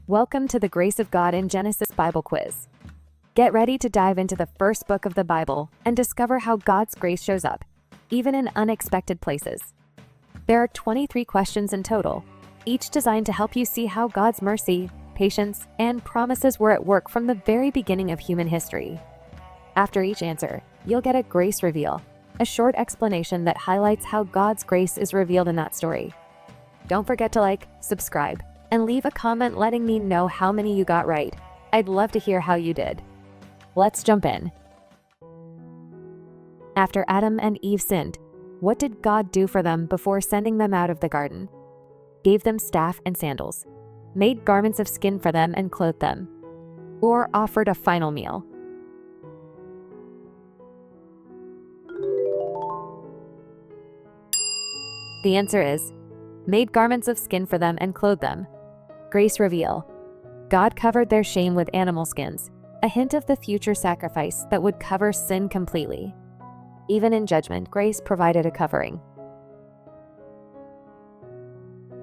Welcome to the Grace of God in Genesis Bible Quiz. Get ready to dive into the first book of the Bible and discover how God's grace shows up, even in unexpected places. There are 23 questions in total, each designed to help you see how God's mercy, patience, and promises were at work from the very beginning of human history. After each answer, you'll get a grace reveal, a short explanation that highlights how God's grace is revealed in that story. Don't forget to like, subscribe, and leave a comment letting me know how many you got right. I'd love to hear how you did. Let's jump in. After Adam and Eve sinned, what did God do for them before sending them out of the garden? Gave them staff and sandals, made garments of skin for them and clothed them, or offered a final meal? The answer is, made garments of skin for them and clothed them. Grace reveal. God covered their shame with animal skins, a hint of the future sacrifice that would cover sin completely. Even in judgment, grace provided a covering.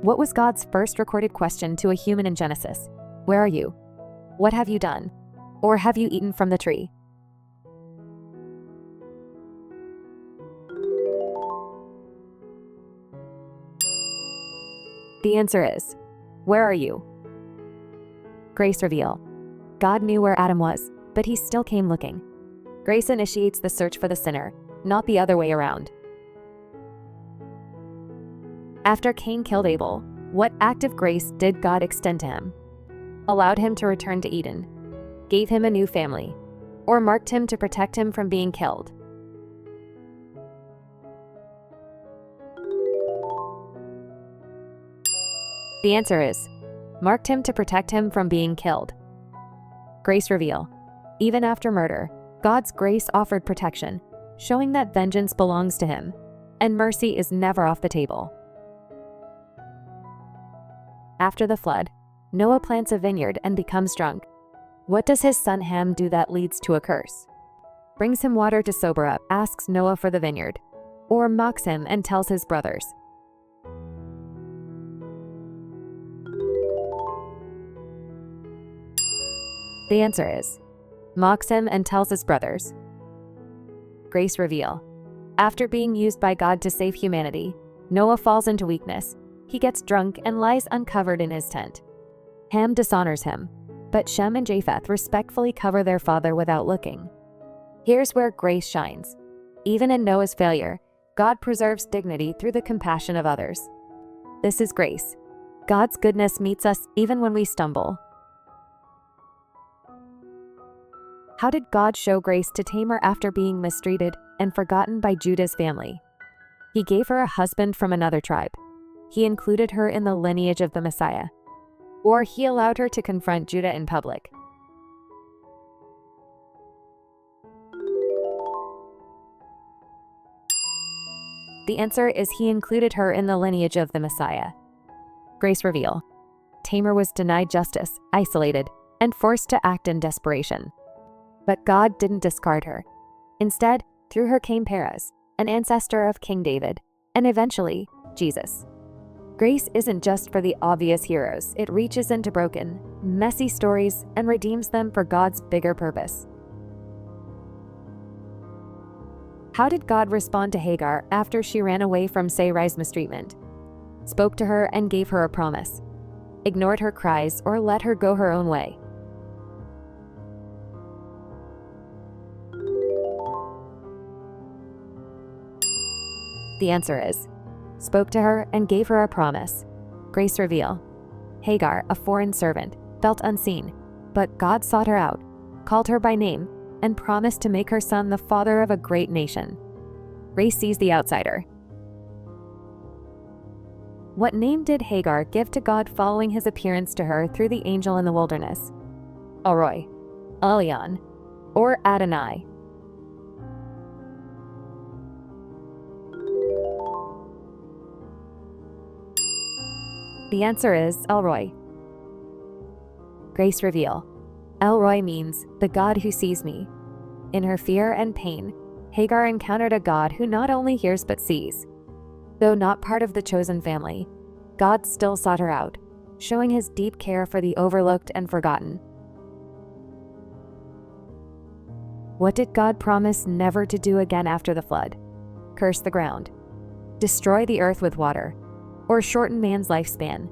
What was God's first recorded question to a human in Genesis? Where are you? What have you done? Or have you eaten from the tree? The answer is, where are you? Grace reveal. God knew where Adam was, but he still came looking. Grace initiates the search for the sinner, not the other way around. After Cain killed Abel, what act of grace did God extend to him? Allowed him to return to Eden, gave him a new family, or marked him to protect him from being killed? The answer is, marked him to protect him from being killed. Grace reveal. Even after murder, God's grace offered protection, showing that vengeance belongs to him, and mercy is never off the table. After the flood, Noah plants a vineyard and becomes drunk. What does his son Ham do that leads to a curse? Brings him water to sober up, asks Noah for the vineyard, or mocks him and tells his brothers? The answer is, mocks him and tells his brothers. Grace reveal. After being used by God to save humanity, Noah falls into weakness. He gets drunk and lies uncovered in his tent. Ham dishonors him, but Shem and Japheth respectfully cover their father without looking. Here's where grace shines. Even in Noah's failure, God preserves dignity through the compassion of others. This is grace. God's goodness meets us even when we stumble. How did God show grace to Tamar after being mistreated and forgotten by Judah's family? He gave her a husband from another tribe. He included her in the lineage of the Messiah. Or he allowed her to confront Judah in public. The answer is, he included her in the lineage of the Messiah. Grace reveal. Tamar was denied justice, isolated, and forced to act in desperation. But God didn't discard her. Instead, through her came Perez, an ancestor of King David, and eventually, Jesus. Grace isn't just for the obvious heroes. It reaches into broken, messy stories and redeems them for God's bigger purpose. How did God respond to Hagar after she ran away from Sarai's mistreatment? Spoke to her and gave her a promise. Ignored her cries or let her go her own way? The answer is, spoke to her and gave her a promise. Grace reveal. Hagar, a foreign servant, felt unseen, but God sought her out, called her by name, and promised to make her son the father of a great nation. Grace sees the outsider. What name did Hagar give to God following his appearance to her through the angel in the wilderness? Elroy, Elion, or Adonai? The answer is Elroy. Grace reveal. Elroy means the God who sees me. In her fear and pain, Hagar encountered a God who not only hears but sees. Though not part of the chosen family, God still sought her out, showing his deep care for the overlooked and forgotten. What did God promise never to do again after the flood? Curse the ground, destroy the earth with water, or shorten man's lifespan?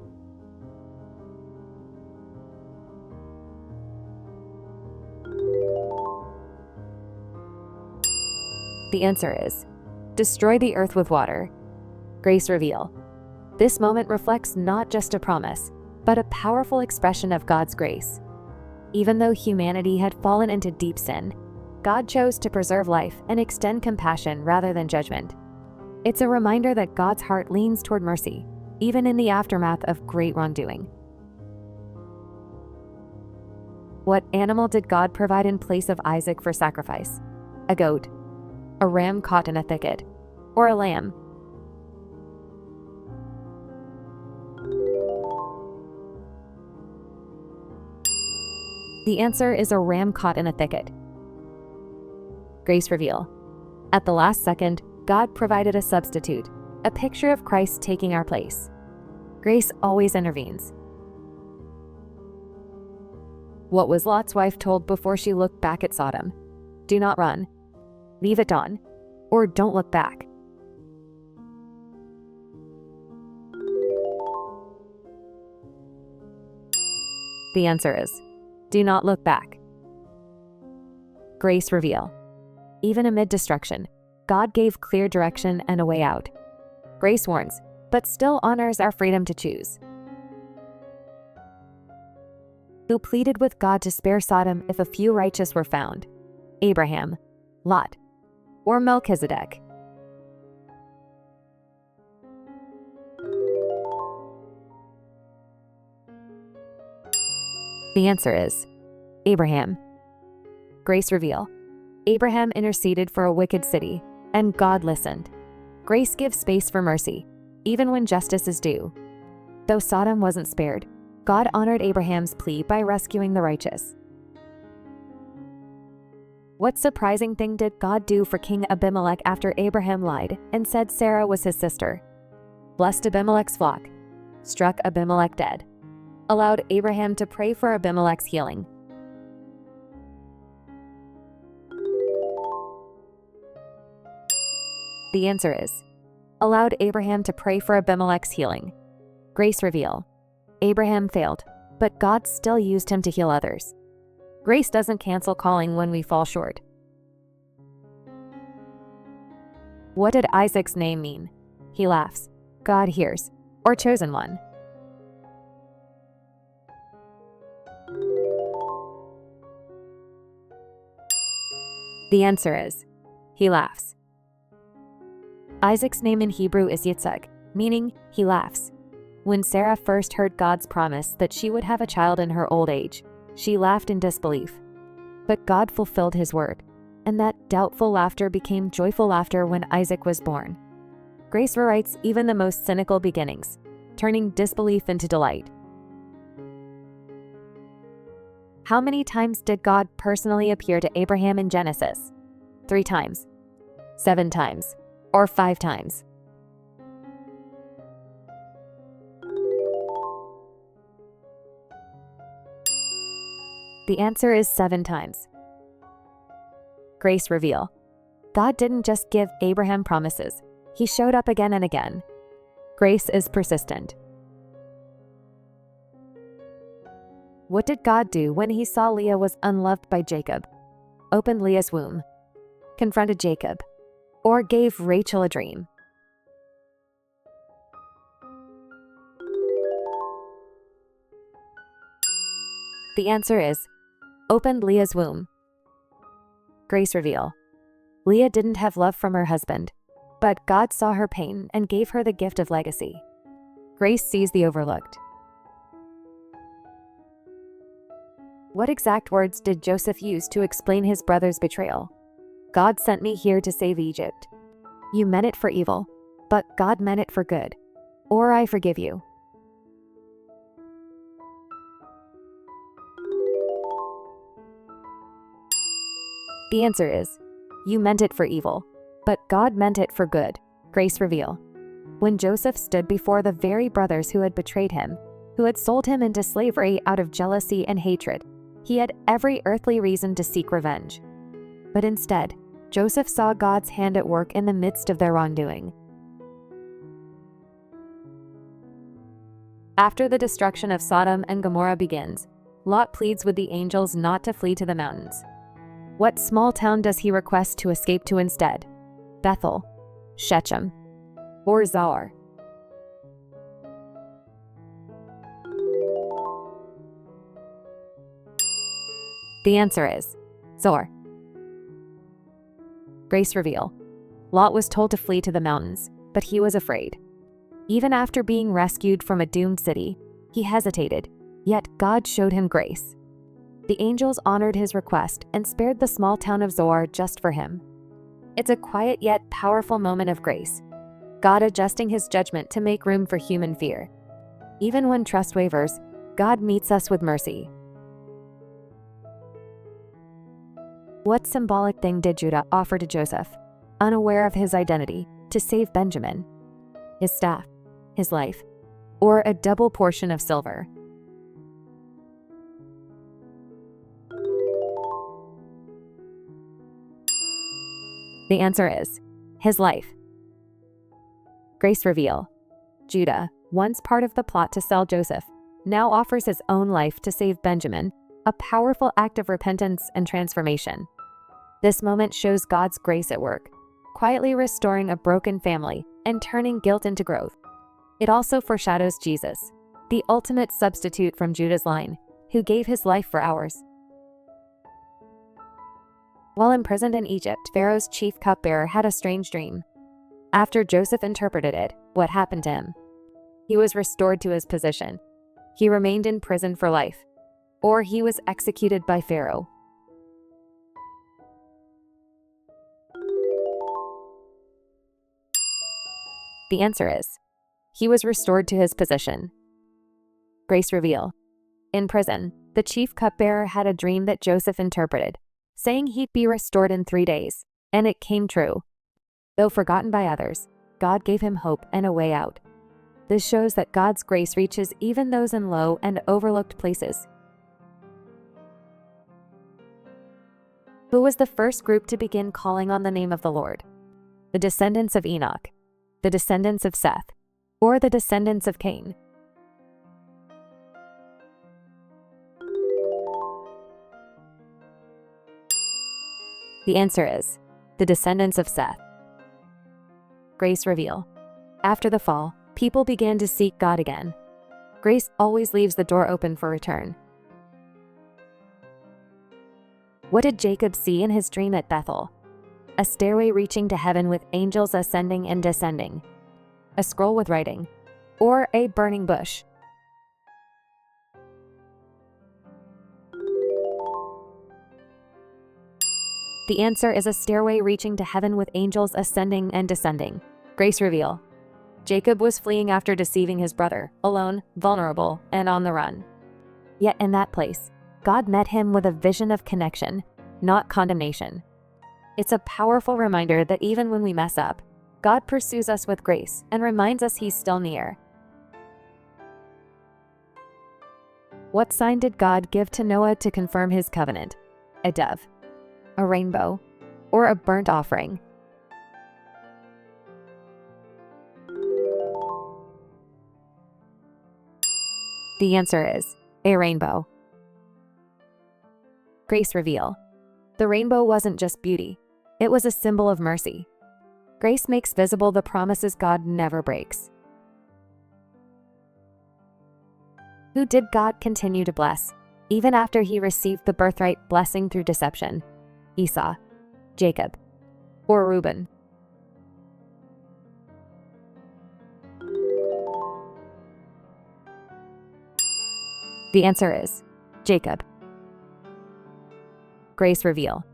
The answer is, destroy the earth with water. Grace reveal. This moment reflects not just a promise, but a powerful expression of God's grace. Even though humanity had fallen into deep sin, God chose to preserve life and extend compassion rather than judgment. It's a reminder that God's heart leans toward mercy, even in the aftermath of great wrongdoing. What animal did God provide in place of Isaac for sacrifice? A goat, a ram caught in a thicket, or a lamb? The answer is a ram caught in a thicket. Grace reveal. At the last second, God provided a substitute, a picture of Christ taking our place. Grace always intervenes. What was Lot's wife told before she looked back at Sodom? Do not run, leave it on, or don't look back. The answer is, do not look back. Grace reveal. Even amid destruction, God gave clear direction and a way out. Grace warns, but still honors our freedom to choose. Who pleaded with God to spare Sodom if a few righteous were found? Abraham, Lot, or Melchizedek? The answer is Abraham. Grace reveal. Abraham interceded for a wicked city, and God listened. Grace gives space for mercy, even when justice is due. Though Sodom wasn't spared, God honored Abraham's plea by rescuing the righteous. What surprising thing did God do for King Abimelech after Abraham lied and said Sarah was his sister? Blessed Abimelech's flock, struck Abimelech dead, allowed Abraham to pray for Abimelech's healing. The answer is, allowed Abraham to pray for Abimelech's healing. Grace reveal. Abraham failed, but God still used him to heal others. Grace doesn't cancel calling when we fall short. What did Isaac's name mean? He laughs, God hears, or chosen one? The answer is, he laughs. Isaac's name in Hebrew is Yitzhak, meaning he laughs. When Sarah first heard God's promise that she would have a child in her old age, she laughed in disbelief. But God fulfilled his word, and that doubtful laughter became joyful laughter when Isaac was born. Grace rewrites even the most cynical beginnings, turning disbelief into delight. How many times did God personally appear to Abraham in Genesis? 3 times, 7 times, or 5 times? The answer is 7 times. Grace reveal. God didn't just give Abraham promises. He showed up again and again. Grace is persistent. What did God do when he saw Leah was unloved by Jacob? Opened Leah's womb, confronted Jacob, or gave Rachel a dream? The answer is, opened Leah's womb. Grace reveal. Leah didn't have love from her husband, but God saw her pain and gave her the gift of legacy. Grace sees the overlooked. What exact words did Joseph use to explain his brother's betrayal? God sent me here to save Egypt. You meant it for evil, but God meant it for good. Or I forgive you. The answer is, you meant it for evil, but God meant it for good. Grace reveal. When Joseph stood before the very brothers who had betrayed him, who had sold him into slavery out of jealousy and hatred. He had every earthly reason to seek revenge. But instead, Joseph saw God's hand at work in the midst of their wrongdoing. After the destruction of Sodom and Gomorrah begins, Lot pleads with the angels not to flee to the mountains. What small town does he request to escape to instead? Bethel, Shechem, or Zoar? The answer is Zoar. Grace reveal. Lot was told to flee to the mountains, but he was afraid. Even after being rescued from a doomed city, he hesitated, yet God showed him grace. The angels honored his request and spared the small town of Zoar just for him. It's a quiet yet powerful moment of grace, God adjusting his judgment to make room for human fear. Even when trust wavers, God meets us with mercy. What symbolic thing did Judah offer to Joseph, unaware of his identity, to save Benjamin? His staff, his life, or a double portion of silver? The answer is his life. Grace reveal. Judah, once part of the plot to sell Joseph, now offers his own life to save Benjamin, a powerful act of repentance and transformation. This moment shows God's grace at work, quietly restoring a broken family and turning guilt into growth. It also foreshadows Jesus, the ultimate substitute from Judah's line, who gave his life for ours. While imprisoned in Egypt, Pharaoh's chief cupbearer had a strange dream. After Joseph interpreted it, what happened to him? He was restored to his position. He remained in prison for life, or he was executed by Pharaoh. The answer is, he was restored to his position. Grace reveal. In prison, the chief cupbearer had a dream that Joseph interpreted, saying he'd be restored in 3 days, and it came true. Though forgotten by others, God gave him hope and a way out. This shows that God's grace reaches even those in low and overlooked places. Who was the first group to begin calling on the name of the Lord? The descendants of Enoch, the descendants of Seth, or the descendants of Cain? The answer is the descendants of Seth. Grace reveal. After the fall, people began to seek God again. Grace always leaves the door open for return. What did Jacob see in his dream at Bethel? A stairway reaching to heaven with angels ascending and descending, a scroll with writing, or a burning bush? The answer is a stairway reaching to heaven with angels ascending and descending. Grace reveal. Jacob was fleeing after deceiving his brother, alone, vulnerable, and on the run. Yet in that place, God met him with a vision of connection, not condemnation. It's a powerful reminder that even when we mess up, God pursues us with grace and reminds us he's still near. What sign did God give to Noah to confirm his covenant? A dove, a rainbow, or a burnt offering? The answer is a rainbow. Grace reveal. The rainbow wasn't just beauty, it was a symbol of mercy. Grace makes visible the promises God never breaks. Who did God continue to bless, even after he received the birthright blessing through deception? Esau, Jacob, or Reuben? The answer is Jacob. Grace reveal.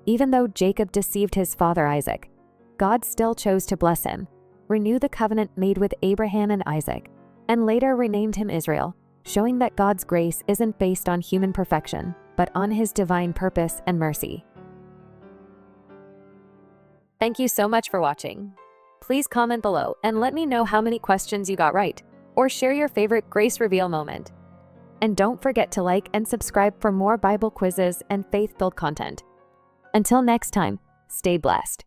Even though Jacob deceived his father Isaac, God still chose to bless him, renew the covenant made with Abraham and Isaac, and later renamed him Israel, showing that God's grace isn't based on human perfection, but on his divine purpose and mercy. Thank you so much for watching. Please comment below and let me know how many questions you got right, or share your favorite Grace Reveal moment. And don't forget to like and subscribe for more Bible quizzes and faith-filled content. Until next time, stay blessed.